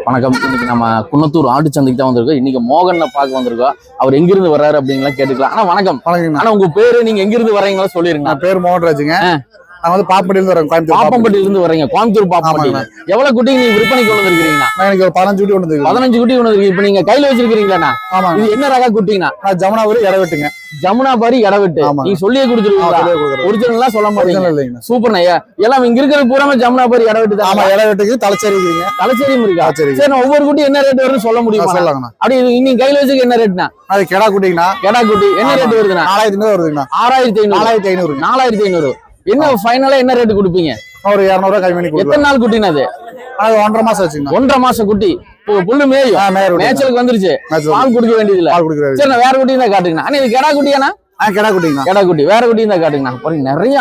வணக்கம். இன்னைக்கு நம்ம குன்னத்தூர் ஆட்டு சந்தைக்கு தான் வந்திருக்கோம். இன்னைக்கு மோகனை பார்க்க வந்திருக்கோம். அவர் எங்கிருந்து வர்றாரு அப்படிங்கலாம் கேட்டுக்கலாம். ஆனா வணக்கம். ஆனா உங்க பேரு, நீங்க எங்கிருந்து வர்றீங்களா சொல்லிருங்க. நான் பேர் மோகன்ராஜுங்க. நான் வந்து பாப்பம்பட்டியில இருந்து வரேன். பாப்பம்பட்டியில இருந்து வரீங்க. கோயம்புத்தூர் பாப்பம்பட்டி. எவ்வளவு குட்டி நீங்க விற்பனைக்கு கொண்டு வந்திருக்கீங்க? எனக்கு ஒரு 15 குட்டி கொண்டு வந்து 15 குட்டி கொண்டு வந்திருக்கீங்க. இப்ப நீங்க கையில வச்சிருக்கீங்களா? ஆமா. இது என்ன ரக குட்டினா? ஜமுனாபுரி இடவெட்டுங்க. ஜமுனாபுரி இடவெட்டு. நீங்க சொல்லியே கொடுத்துருவீங்களா? ஒரிஜினலா சொல்ல மாட்டீங்க. சூப்பர் ஐயா. எல்லாம் இங்க இருக்கிறது பூராமே ஜமுனாபுரி இடவெட்டு தான். ஆமா, இடவெட்டுக்கு தலைச்சேரி இருக்குங்க. தலைச்சேரியும் இருக்கா? சரி, நான் ஒவ்வொரு குட்டி என்ன ரேட் வரும்னு சொல்ல முடியுமா? சொல்லலாங்கண்ணா. அப்படி நீங்க கையில வச்சுக்க என்ன ரேட்னா? அது கெடா குட்டிங்கண்ணா. கெடா குட்டி என்ன ரேட் வருதுண்ணா? 4500 வருதுங்கண்ணா. 4500. 4500. என்ன ஃபைனலா என்ன ரேட் கொடுப்பீங்க? ஒரு 200 கம்மி பண்ணி கொடுங்க. எத்தனை நாள் குட்டினா அது? அது 1.5 மாசம் ஆச்சுங்க. 1.5 மாசம் குட்டி. புல்லு மேயும். மேய்ச்சலுக்கு வந்துருச்சு. பால் குடிக்க வேண்டியது இல்ல. பால் குடிக்கிறது. சரி, நான் வேற குட்டி தான் காட்டுங்கண்ணா. ஆனா இது கெடா குட்டியாண்ணா? கெடா குட்டிங்கண்ணா. கெடா குட்டி. வேற குட்டி தான் காட்டுங்கண்ணா. பாருங்க, நிறைய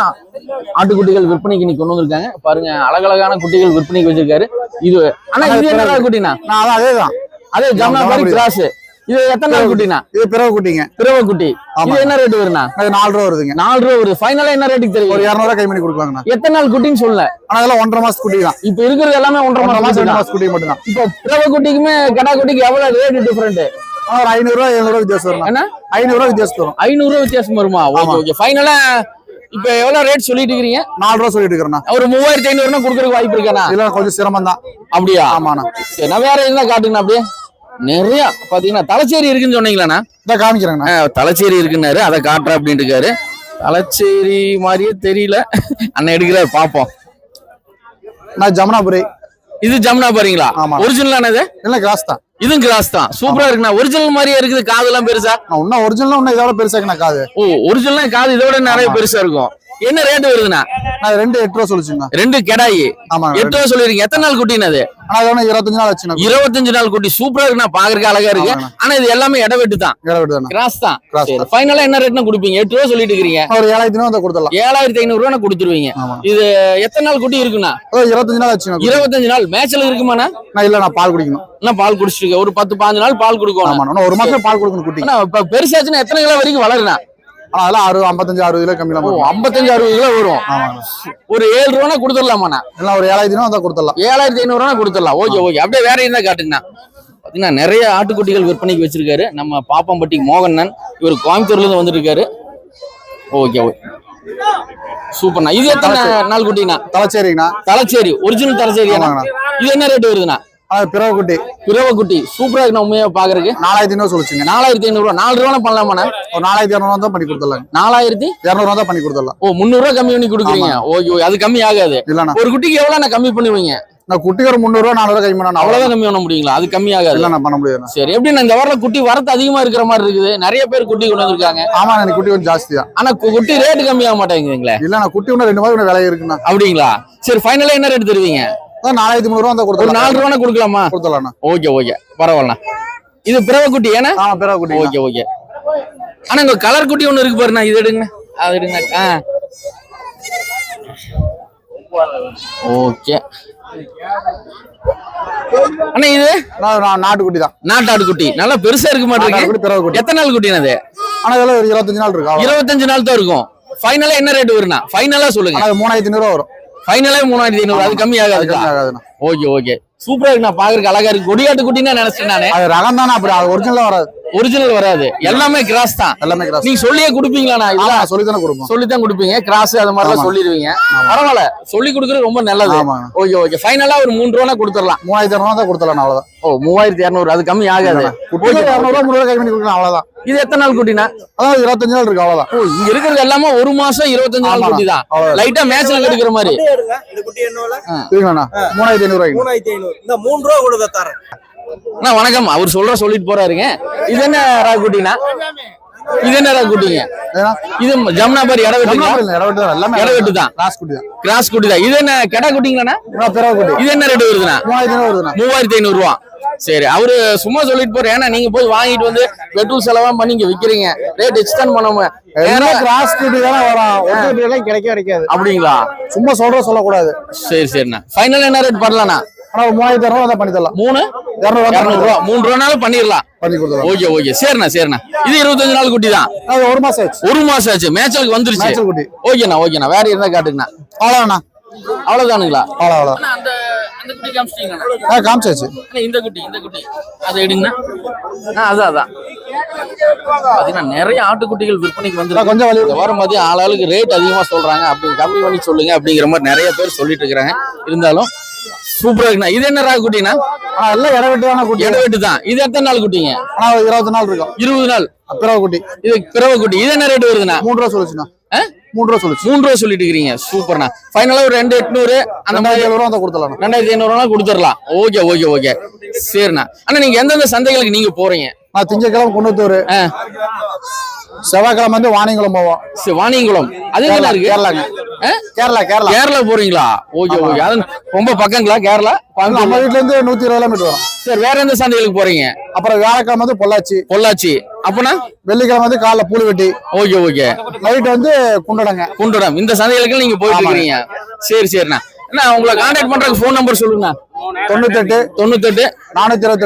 ஆட்டுக்குட்டிகள் விற்பனைக்கு இன்னைக்கு கொண்டு வந்திருக்காங்க. பாருங்க, அழகழகான குட்டிகள் விற்பனைக்கு வச்சிருக்காரு. இது ஆனா இது என்ன குட்டினா? அதேதான். அதே ஜமுனாபரி கிராஸ். இது எத்தனை நாள் குட்டினா? இது பிறவை குட்டிங்க. பிறவை குட்டி. இது என்ன ரேட் வருதுண்ணா? அது 4 ரூபா வருதுங்க. 4 ரூபா வருது. ஃபைனலா என்ன ரேட்டுக்கு தெரியும்? ஒரு 200 கம்மி பண்ணி கொடுக்கலாங்கண்ணா. எத்தனை நாள் குட்டின்னு சொல்லல. ஆனா அதெல்லாம் 1.5 மாசம் குட்டி தான். இப்ப இருக்கிறது எல்லாமே 1.5 மாசம் குட்டி மட்டும் தான். இப்போ பிறவை குட்டிக்குமே கடா குட்டிக்கு எவ்வளவு ரேட் டிஃபரெண்ட்? ஒரு 500 700 வித்தியாசம் வரும். என்ன 500 வித்தியாசம் வரும். 500 வித்தியாசம் வருமா? Okay okay. ஃபைனலா இப்ப எவ்வளவு ரேட் சொல்லிட்டு இருக்கீங்க? 4 ரூபா சொல்லிட்டு இருக்கேன்னா. ஒரு 3500 கொடுக்கறதுக்கு வாய்ப்பு இருக்கானா? இல்ல, கொஞ்சம் சிரமம் தான். அப்படியா? ஆமாண்ணா. சரி, நான் வேற என்ன காட்டுங்கண்ணா? அப்படியே நிறைய பாத்தீங்கன்னா தலைச்சேரி இருக்குன்னு சொன்னீங்களாண்ணா? இதை காமிக்கிறேங்கண்ணா. தலைச்சேரி இருக்குன்னாரு, அதை காட்டுறேன் அப்படின்ட்டு இருக்காரு. தலைச்சேரி மாதிரியே தெரியல. அண்ணன் எடுக்கிறாரு, பாப்போம். நான் ஜமுனாபுரி. இது ஜமுனாபுரிங்களா? ஆமா. ஒரிஜினலானது? இல்ல, கிராஸ் தான். இதுவும் கிராஸ் தான். சூப்பரா இருக்குண்ணா. ஒரிஜினல் மாதிரியே இருக்குது. காது எல்லாம் பெருசா? இன்னும் ஒரிஜினல் இன்னும் இதோட பெருசா இருக்குண்ணா காது. ஓ, ஒரிஜினல் காது இதோட நிறைய பெருசா இருக்கும். என்ன ரேட் வருதுண்ணா? நான் 2 8 ரூபா சொல்லிச்சுங்க. 2 கெடாயி. ஆமா, 8 ரூபா சொல்லிருக்கீங்க. எத்தனை நாள் குட்டினா அது? ஆனா அது 25 நாள் ஆச்சுண்ணா. 25 நாள் குட்டி. சூப்பரா இருக்குண்ணா. பாக்குறதுக்கு அழகா இருக்கு. ஆனா இது எல்லாமே இடவெட்டு தான். இடவெட்டு தான். கிராஸ் தான். சரி, ஃபைனலா என்ன ரேட்னா கொடுப்பீங்க? 8 ரூபா சொல்லிட்டு இருக்கீங்க. ஒரு 7500 தான் கொடுத்துடலாம். 7500 ரூபா கொடுத்துருவீங்க. இது எத்தனை நாள் குட்டி இருக்குண்ணா? 25 நாள் ஆச்சுண்ணா. 25 நாள் மேய்ச்சல் இருக்குமாண்ணா? நான் இல்ல, நான் பால் குடிக்கணும். நான் பால் குடிச்சிட்டு ஒரு 10-15 நாள் பால் கொடுக்கணும். ஆமா, ஒரு மாசம் பால் கொடுக்கணும் குட்டி. இப்ப பெருசாச்சுன்னா எத்தனை கிலோ வரைக்கும் வளருண்ணா? அதெல்லாம் 55-60 கிலோ கம்மி தான். 55-60 கிலோ வரும். ஒரு 7 ரூபா கொடுத்துடலாமாண்ணா? எல்லாம் ஒரு 7500 தான் கொடுத்துடலாம். 7500 கொடுத்துடலாம். Okay okay. அப்படியே வேற இருந்தா காட்டுங்கண்ணா. பாத்தீங்கன்னா நிறைய ஆட்டுக்குட்டிகள் விற்பனைக்கு வச்சிருக்காரு நம்ம பாப்பம்பட்டி மோகனன். இவர் கோயம்புத்தூர்ல இருந்து வந்துட்டு இருக்காரு. ஓகே ஓகே, சூப்பர்ண்ணா. இது எத்தனை நாள் குட்டிங்கண்ணா? தலைச்சேரிங்கண்ணா. தலைச்சேரி ஒரிஜினல் தலைச்சேரி. இது என்ன ரேட் வருதுண்ணா? பிறவை குட்டி. பிறவை குட்டி சூப்பரா இருக்கு. உண்மையா பாக்குறதுக்கு 4500 சொல்லிச்சுங்க. 4500. 4 ரூபா பண்ணலாமாண்ணா? ஒரு 4200 தான் பண்ணி கொடுத்துடலாம். 4200 தான் பண்ணி கொடுத்துடலாம். ஓ, 300 ரூபா கம்மி பண்ணி கொடுக்குறீங்க. ஓகே, அது கம்மி ஆகாது. இல்லண்ணா, ஒரு குட்டிக்கு எவ்வளவு கம்மி பண்ணுவீங்க? நான் குட்டிக்கு ஒரு 300 400 கம்மி பண்ணணும். அவ்வளவுதான் கம்மி பண்ண முடியுங்களா? அது கம்மி ஆகாது. இல்ல, நான் பண்ண முடியாது. சரி, எப்படி இந்த வாரம் குட்டி வரத்து அதிகமா இருக்கிற மாதிரி இருக்குது. நிறைய பேர் குட்டி கொண்டு வந்திருக்காங்க. ஆமா, எனக்கு குட்டி கொஞ்சம் ஜாஸ்தி தான். ஆனா குட்டி ரேட் கம்மி ஆக மாட்டேங்குதுங்களே. இல்ல, நான் குட்டி ஒண்ணு 2 மாதிரி விலை இருக்குண்ணா. அப்படிங்களா? சரி, ஃபைனலா என்ன ரேட் தருவீங்க? 4300 தான் கொடுத்துடலாம். 4 ரூபா கொடுக்கலாமா? கொடுத்துடலாம். ஓகே ஓகே, பரவாயில்ல. இது பிறவை குட்டி ஏன்னா? பிறவை குட்டி. Okay okay. ஆனா இங்க கலர் குட்டி ஒண்ணு இருக்கு பாருண்ணா. இது எடுங்க, அது எடுங்க. ஓகே அண்ணா, இது நாட்டுக்குட்டி தான். நாட்டாடு குட்டி நல்லா பெருசா இருக்க மாட்டேங்குது. எத்தனை நாள் குட்டினா அது? ஆனா இதெல்லாம் ஒரு 25 நாள் இருக்கும். 25 நாள் தான் இருக்கும். ஃபைனலா என்ன ரேட் வரும்னா? ஃபைனலா சொல்லுங்க. 3500 வரும். ஃபைனலா 3500. அது கம்மி ஆகாது. ஓகே ஓகே, சூப்பரா இருக்கு. நான் பாக்குறதுக்கு அழகா இருக்கு. கொடியாட்டு குட்டின்னு நினைச்சேன் நானு. அது ரகம் தானே. அப்படி ஒரிஜினலா வராது. ஒரிஜினல் வராது. எல்லாமே கிராஸ் தான். எல்லாமே கிராஸ். நீங்க சொல்லியே கொடுப்பீங்களா? இதெல்லாம் சொல்லித்தானே கொடுப்போம். சொல்லித்தான் கொடுப்பீங்க. கிராஸ் அது மாதிரி எல்லாம் சொல்லிடுவீங்க. பரவாயில்ல, சொல்லி கொடுக்கறது ரொம்ப நல்லது. Okay okay. ஃபைனலா ஒரு 3 ரூபா கொடுத்துடலாம். 3200 தான் கொடுத்துடலாம். அவ்வளவுதான். ஓ, 3200. அது கம்மி ஆகாது. 200 3 கம்மி பண்ணி கொடுக்கலாம். அவ்வளவுதான். இது எத்தனை நாள் குட்டினா? அதான் 25 நாள் இருக்கு. அவ்வளவுதான். ஓ, இங்க இருக்கிறது எல்லாமே 1 மாசம் 25 நாள் குட்டி தான். லைட்டா மேட்ச்ல எடுக்கிற மாதிரி. இந்த குட்டி என்னோல இருக்குண்ணா. 3500. 3500. இந்த 3 ரூபா கொடுத்து தரேன். அண்ணா வணக்கம். அவர் சொல்லிட்டு போறாருங்க. இது என்ன ராகு குட்டினா? இது என்ன ராகு குட்டிங்க? இது ஜமுனாபரி இடவெட்டுங்களா? இடவெட்டு தான். கிராஸ் குட்டி தான். இது என்ன கெடா குட்டிங்களாண்ணா? இது என்ன ரேட் வருதுண்ணா? 3500 ரூபா. சரி, அவரு சும்மா சொல்லிட்டு போற. ஏன்னா நீங்க போய் வாங்கிட்டு வந்து பெட்ரோல் செலவெல்லாம் பண்ணி இங்க விக்கிறீங்க. ரேட் எக்ஸ்டெண்ட் பண்ணாம கிராஸ் குட்டி தானே வரும். கிடைக்காது. அப்படிங்களா? சும்மா சொல்லக்கூடாது. சரி சரிண்ணா. ஃபைனல் என்ன ரேட் பண்ணலாம்ண்ணா? 3200 தான் பண்ணி தரலாம். 200 ரூபா. 3 ரூபானாலும் பண்ணிடலாம். ஓகே ஓகே, சரிண்ணா சரிண்ணா. இது 25 நாள் குட்டி தான். 1 மாசம் ஆச்சு. 1 மாசம் ஆச்சு. மேய்ச்சலுக்கு வந்துருச்சு. ஓகேண்ணா ஓகேண்ணா. வேற இருந்தா காட்டுங்கண்ணா. அவ்வளவுதாண்ணா. அவ்வளவுதானுங்களா? அவ்வளவுதான். அந்த குட்டி காமிச்சிட்டீங்களா? காமிச்சாச்சு. இந்த குட்டி அதை எடுங்கண்ணா. அதான் பாத்தீங்கன்னா நிறைய ஆட்டுக்குட்டிகள் விற்பனைக்கு வந்து கொஞ்சம் வலி இந்த வாரம் மதியம் ஆளாளுக்கு ரேட் அதிகமா சொல்றாங்க, அப்படி கம்மி பண்ணி சொல்லுங்க அப்படிங்கிற மாதிரி நிறைய பேர் சொல்லிட்டு இருக்காங்க. இருந்தாலும் சூப்பரா இருக்குண்ணா. இது என்ன ராகு குட்டினா? எல்லாம் இடவெட்டுதான குட்டி. இடவெட்டு தான். இது எத்தனை நாள் குட்டிங்க? 20 நாள் இருக்கும். 20 நாள் பிறவை குட்டி. இது பிறவை குட்டி. இது என்ன ரேட் வருதுண்ணா? 3 ரூபா சொல்லுச்சுண்ணா. 3 ரூபா சொல்லுச்சு. 3 ரூபா சொல்லிட்டு இருக்கீங்க. சூப்பர்ண்ணா. ஃபைனலா ஒரு 2800 அந்த மாதிரி 2700 ரூபா கொடுத்துடலாம். 2500 கொடுத்துடலாம். ஓகே சரிண்ணா. அண்ணா நீங்க எந்தெந்த சந்தைகளுக்கு நீங்க போறீங்க? நான் திங்கக்கிழமை குன்னத்தூர், செவ்வாய்க்கிழமை வந்து வாணியங்குளம் போவோம். வாணியங்குளம் அது என்ன இருக்கு? கேரளாங்க. கேரளா போறீங்களா? ஓகே அது ரொம்ப பக்கங்களா கேரளா? நம்ம வீட்டுல இருந்து 120 கிலோமீட்டர் வரும். சரி, வேற எந்த சந்தைகளுக்கு போறீங்க? அப்புறம் வியாழக்கிழமை வந்து பொள்ளாச்சி. அப்பனா வெள்ளிக்கிழமை வந்து காலைல பூலிவெட்டி. ஓகே நைட் வந்து குண்டடம். இந்த சந்தைகளுக்கு நீங்க போயிட்டு இருக்கீங்க. சரிண்ணா. என்ன உங்களை கான்டாக்ட் பண்றதுக்கு ஃபோன் நம்பர் சொல்லுங்க. 98 422 44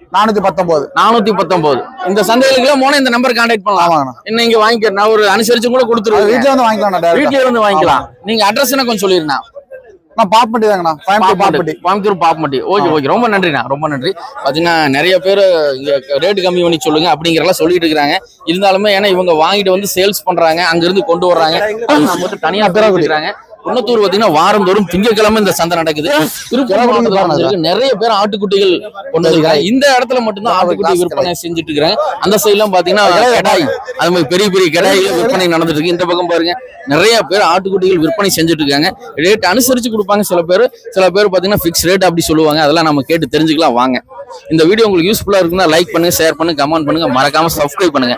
419. இந்த சந்தைகளுக்கு போனா இந்த நம்பர் கான்டாக்ட் பண்ணலாம். என்ன இங்க வாங்கிக்க, நான் ஒரு அனுசரிச்சு கூட கொடுத்துருவேன். வீட்டுல வந்து வாங்கிக்கலாம். வீட்டுல வந்து வாங்கிக்கலாம். நீங்க அட்ரஸ் என்ன கொஞ்சம் சொல்லிருந்தா? நான் பாப்பட்டி தாங்கண்ணா. கோயம்புத்தூர் பாப்பட்டி. ஓகே ரொம்ப நன்றிண்ணா. ரொம்ப நன்றி. பாத்தீங்கன்னா நிறைய பேர் இங்க ரேட்டு கம்மி பண்ணி சொல்லுங்க அப்படிங்கிறலாம் சொல்லிட்டு இருக்காங்க. இருந்தாலுமே ஏன்னா இவங்க வாங்கிட்டு வந்து சேல்ஸ் பண்றாங்க, அங்க இருந்து கொண்டு வர்றாங்க, தனியா பேர கொடுக்குறாங்க. குன்னத்தூர் பாத்தீங்கன்னா வாரந்தோறும் திங்கட்கிழமை இந்த சந்தை நடக்குது. திருப்பூர் மாவட்டத்துல நிறைய பேர் ஆட்டுக்குட்டிகள் கொண்டு வந்திருக்காங்க. இந்த இடத்துல மட்டும்தான் ஆட்டுக்குட்டி விற்பனை செஞ்சுட்டு இருக்காங்க. அந்த சைடு எல்லாம் பாத்தீங்கன்னா கடாய், அது மாதிரி பெரிய கடாயில விற்பனை நடந்துட்டு இருக்கு. இந்த பக்கம் பாருங்க நிறைய பேர் ஆட்டுக்குட்டிகள் விற்பனை செஞ்சுட்டு இருக்காங்க. ரேட் அனுசரிச்சு கொடுப்பாங்க சில பேர் பாத்தீங்கன்னா பிக்ஸ் ரேட் அப்படி சொல்லுவாங்க. அதெல்லாம் நம்ம கேட்டு தெரிஞ்சுக்கலாம் வாங்க. இந்த வீடியோ உங்களுக்கு யூஸ்ஃபுல்லா இருக்குன்னா லைக் பண்ணுங்க, ஷேர் பண்ணுங்க, கமெண்ட் பண்ணுங்க, மறக்காம சப்ஸ்கிரைப் பண்ணுங்க.